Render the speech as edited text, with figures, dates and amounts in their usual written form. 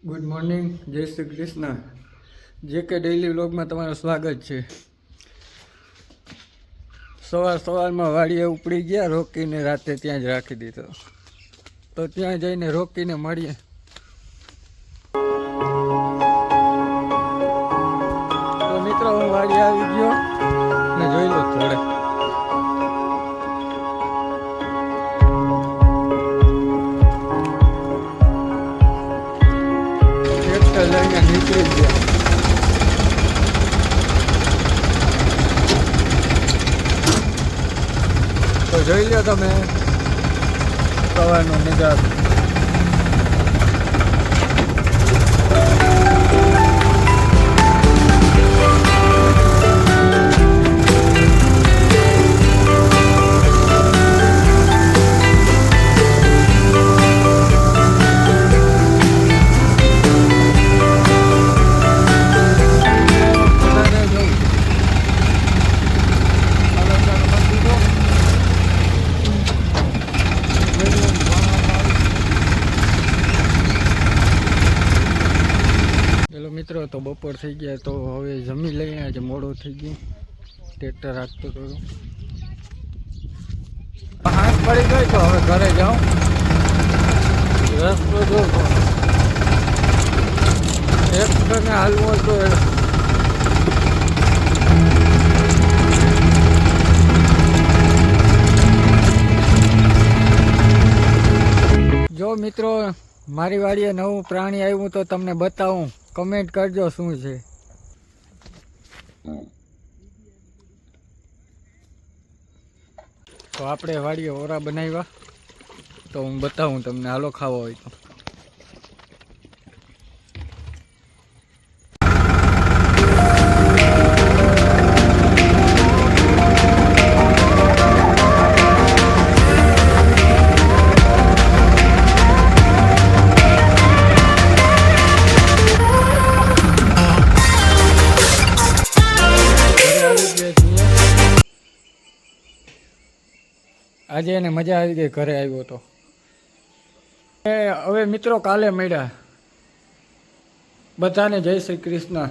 Good morning, જય શ્રી કૃષ્ણ. જે કે ડેઈલી વ્લોગમાં તમારું સ્વાગત છે. સવારમાં વાડીએ ઉપડી ગયા, રોકીને રાતે ત્યાં જ રાખી દીધો. તો ત્યાં જઈને રોકીને મળીએ. તો મિત્રો, હું વાડી આવી ગયો ને જોઈ લો થોડે. લઈને નીકળી ગયા. તો જોઈ લો તમે સવારનો નજારો. મિત્રો, તો બપોર થઈ ગયા, તો હવે જમી લઈએ. આજે મોડું થઈ ગયું, ટ્રેક્ટર રાખતો હતો. હાથ પડી ગઈ તો હવે ઘરે જાઉં. રસ્તો જો ટ્રેક્ટરને હાલવો તો જો મિત્રો, મારી વાડીએ નવું પ્રાણી આવ્યું તો તમને બતાવું. કમેન્ટ કરજો શું છે. તો આપણે વાડીએ ઓરા બનાવ્યા, તો હું બતાવું તમને. હાલો ખાવા હોય તો. આજે એને મજા આવી ગઈ, ઘરે આવ્યો તો. હવે મિત્રો, કાલે મળ્યા. બધાને જય શ્રી કૃષ્ણ.